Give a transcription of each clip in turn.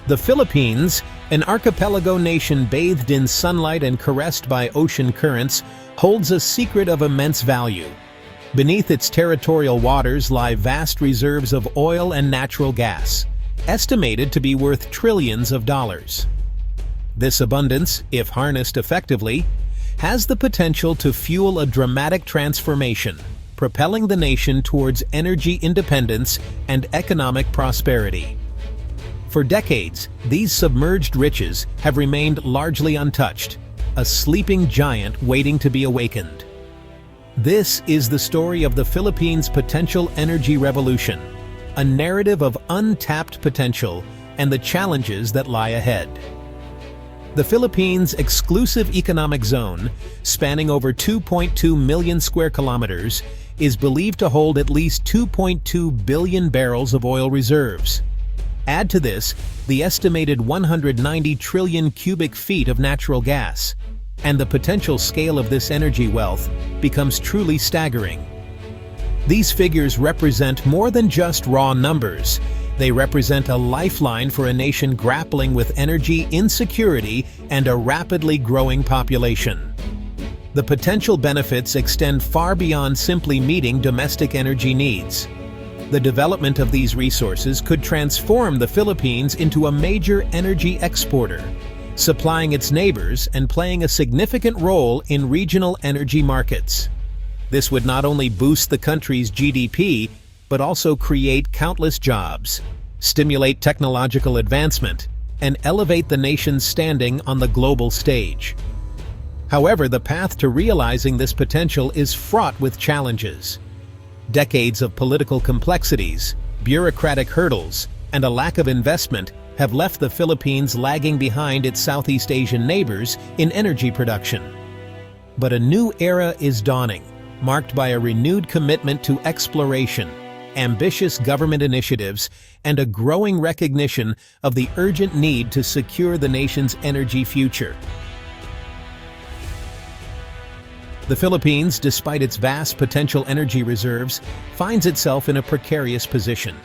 The Philippines, an archipelago nation bathed in sunlight and caressed by ocean currents, holds a secret of immense value. Beneath its territorial waters lie vast reserves of oil and natural gas, estimated to be worth trillions of dollars. This abundance, if harnessed effectively, has the potential to fuel a dramatic transformation, propelling the nation towards energy independence and economic prosperity. For decades, these submerged riches have remained largely untouched, a sleeping giant waiting to be awakened. This is the story of the Philippines' potential energy revolution, a narrative of untapped potential and the challenges that lie ahead. The Philippines' exclusive economic zone, spanning over 2.2 million square kilometers, is believed to hold at least 2.2 billion barrels of oil reserves. Add to this the estimated 190 trillion cubic feet of natural gas, and the potential scale of this energy wealth becomes truly staggering. These figures represent more than just raw numbers. They represent a lifeline for a nation grappling with energy insecurity and a rapidly growing population. The potential benefits extend far beyond simply meeting domestic energy needs. The development of these resources could transform the Philippines into a major energy exporter, supplying its neighbors and playing a significant role in regional energy markets. This would not only boost the country's GDP, but also create countless jobs, stimulate technological advancement, and elevate the nation's standing on the global stage. However, the path to realizing this potential is fraught with challenges. Decades of political complexities, bureaucratic hurdles, and a lack of investment have left the Philippines lagging behind its Southeast Asian neighbors in energy production. But a new era is dawning, marked by a renewed commitment to exploration, ambitious government initiatives, and a growing recognition of the urgent need to secure the nation's energy future. The Philippines, despite its vast potential energy reserves, finds itself in a precarious position.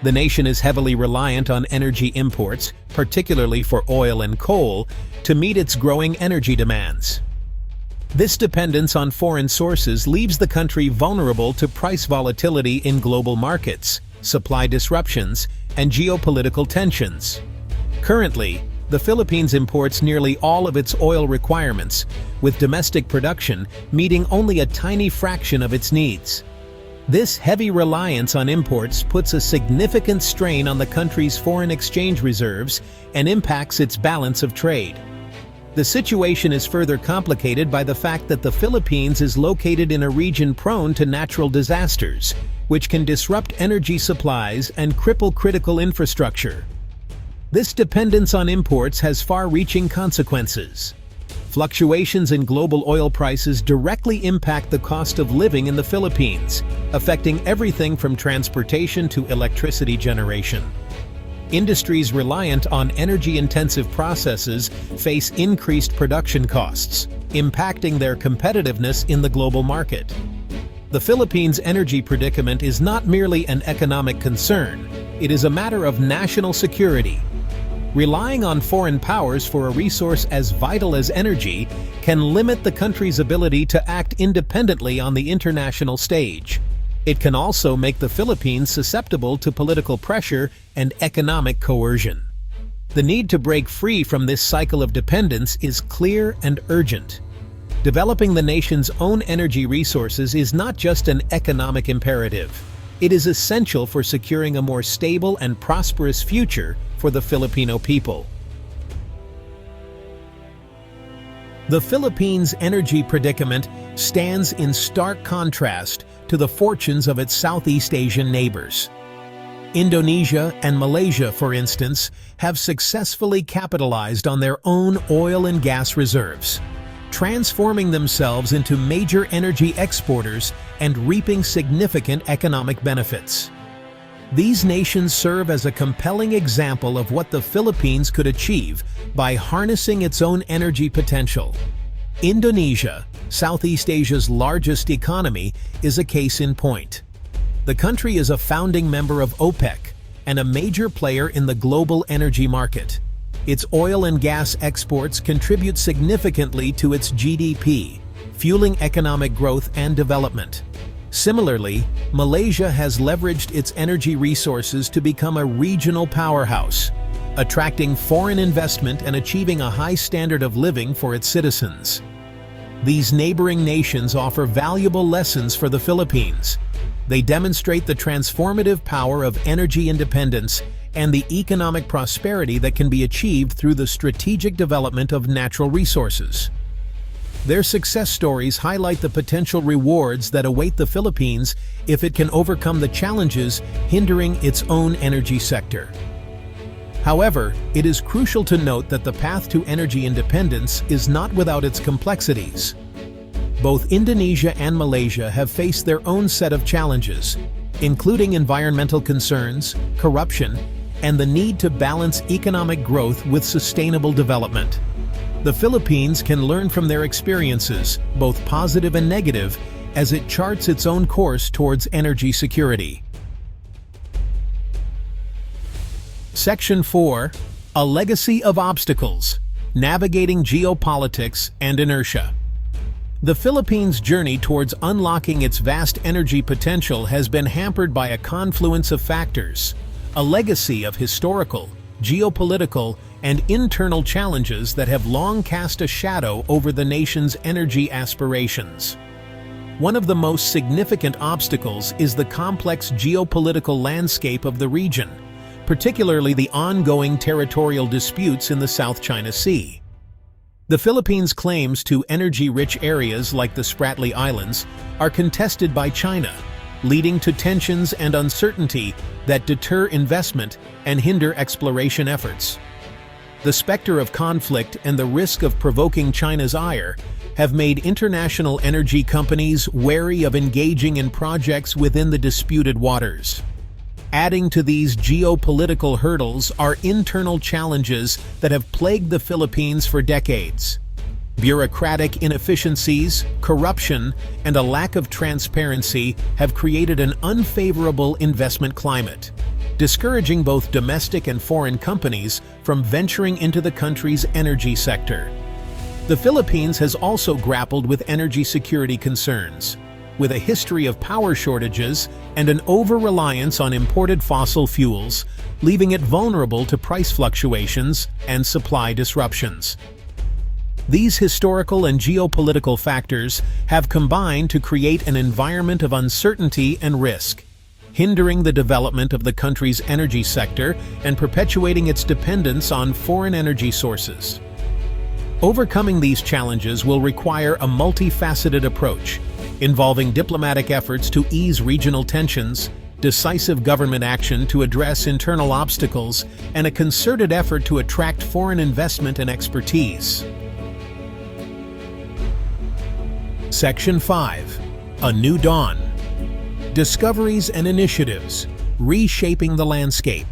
The nation is heavily reliant on energy imports, particularly for oil and coal, to meet its growing energy demands. This dependence on foreign sources leaves the country vulnerable to price volatility in global markets, supply disruptions, and geopolitical tensions. Currently, the Philippines imports nearly all of its oil requirements, with domestic production meeting only a tiny fraction of its needs. This heavy reliance on imports puts a significant strain on the country's foreign exchange reserves and impacts its balance of trade. The situation is further complicated by the fact that the Philippines is located in a region prone to natural disasters, which can disrupt energy supplies and cripple critical infrastructure. This dependence on imports has far-reaching consequences. Fluctuations in global oil prices directly impact the cost of living in the Philippines, affecting everything from transportation to electricity generation. Industries reliant on energy-intensive processes face increased production costs, impacting their competitiveness in the global market. The Philippines' energy predicament is not merely an economic concern, it is a matter of national security. Relying on foreign powers for a resource as vital as energy can limit the country's ability to act independently on the international stage. It can also make the Philippines susceptible to political pressure and economic coercion. The need to break free from this cycle of dependence is clear and urgent. Developing the nation's own energy resources is not just an economic imperative. It is essential for securing a more stable and prosperous future for the Filipino people. The Philippines' energy predicament stands in stark contrast to the fortunes of its Southeast Asian neighbors. Indonesia and Malaysia, for instance, have successfully capitalized on their own oil and gas reserves, transforming themselves into major energy exporters and reaping significant economic benefits. These nations serve as a compelling example of what the Philippines could achieve by harnessing its own energy potential. Indonesia, Southeast Asia's largest economy, is a case in point. The country is a founding member of OPEC, and a major player in the global energy market. Its oil and gas exports contribute significantly to its GDP, fueling economic growth and development. Similarly, Malaysia has leveraged its energy resources to become a regional powerhouse, attracting foreign investment and achieving a high standard of living for its citizens. These neighboring nations offer valuable lessons for the Philippines. They demonstrate the transformative power of energy independence and the economic prosperity that can be achieved through the strategic development of natural resources. Their success stories highlight the potential rewards that await the Philippines if it can overcome the challenges hindering its own energy sector. However, it is crucial to note that the path to energy independence is not without its complexities. Both Indonesia and Malaysia have faced their own set of challenges, including environmental concerns, corruption, and the need to balance economic growth with sustainable development. The Philippines can learn from their experiences, both positive and negative, as it charts its own course towards energy security. Section 4. A Legacy of Obstacles: Navigating Geopolitics and Inertia. The Philippines' journey towards unlocking its vast energy potential has been hampered by a confluence of factors, a legacy of historical, geopolitical, and internal challenges that have long cast a shadow over the nation's energy aspirations. One of the most significant obstacles is the complex geopolitical landscape of the region, particularly the ongoing territorial disputes in the South China Sea. The Philippines' claims to energy-rich areas like the Spratly Islands are contested by China, leading to tensions and uncertainty that deter investment and hinder exploration efforts. The specter of conflict and the risk of provoking China's ire have made international energy companies wary of engaging in projects within the disputed waters. Adding to these geopolitical hurdles are internal challenges that have plagued the Philippines for decades. Bureaucratic inefficiencies, corruption, and a lack of transparency have created an unfavorable investment climate, discouraging both domestic and foreign companies from venturing into the country's energy sector. The Philippines has also grappled with energy security concerns, with a history of power shortages and an over-reliance on imported fossil fuels, leaving it vulnerable to price fluctuations and supply disruptions. These historical and geopolitical factors have combined to create an environment of uncertainty and risk, hindering the development of the country's energy sector and perpetuating its dependence on foreign energy sources. Overcoming these challenges will require a multifaceted approach, involving diplomatic efforts to ease regional tensions, decisive government action to address internal obstacles, and a concerted effort to attract foreign investment and expertise. Section 5. A New Dawn: Discoveries and Initiatives, Reshaping the Landscape.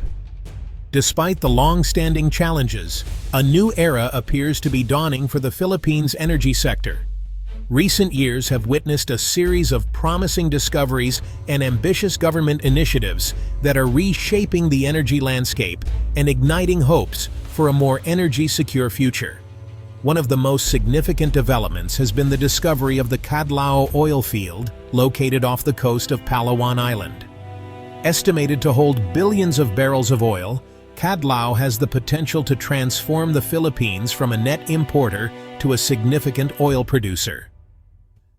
Despite the long-standing challenges, a new era appears to be dawning for the Philippines' energy sector. Recent years have witnessed a series of promising discoveries and ambitious government initiatives that are reshaping the energy landscape and igniting hopes for a more energy-secure future. One of the most significant developments has been the discovery of the Cadlao oil field located off the coast of Palawan Island. Estimated to hold billions of barrels of oil, Cadlao has the potential to transform the Philippines from a net importer to a significant oil producer.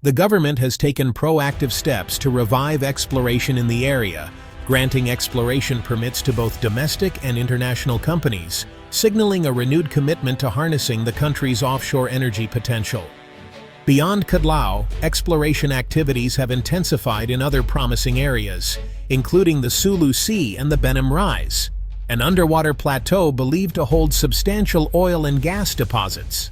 The government has taken proactive steps to revive exploration in the area, granting exploration permits to both domestic and international companies, signaling a renewed commitment to harnessing the country's offshore energy potential. Beyond Cadlao, exploration activities have intensified in other promising areas, including the Sulu Sea and the Benham Rise, an underwater plateau believed to hold substantial oil and gas deposits.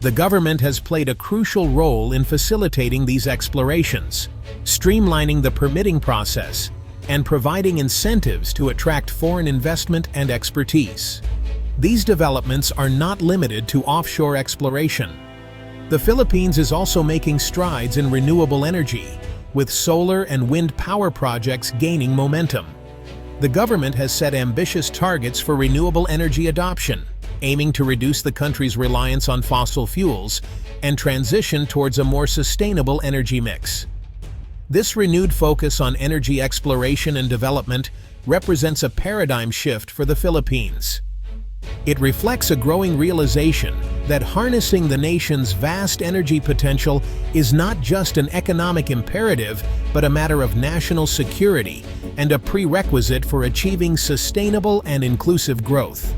The government has played a crucial role in facilitating these explorations, streamlining the permitting process, and providing incentives to attract foreign investment and expertise. These developments are not limited to offshore exploration. The Philippines is also making strides in renewable energy, with solar and wind power projects gaining momentum. The government has set ambitious targets for renewable energy adoption, aiming to reduce the country's reliance on fossil fuels and transition towards a more sustainable energy mix. This renewed focus on energy exploration and development represents a paradigm shift for the Philippines. It reflects a growing realization that harnessing the nation's vast energy potential is not just an economic imperative, but a matter of national security and a prerequisite for achieving sustainable and inclusive growth.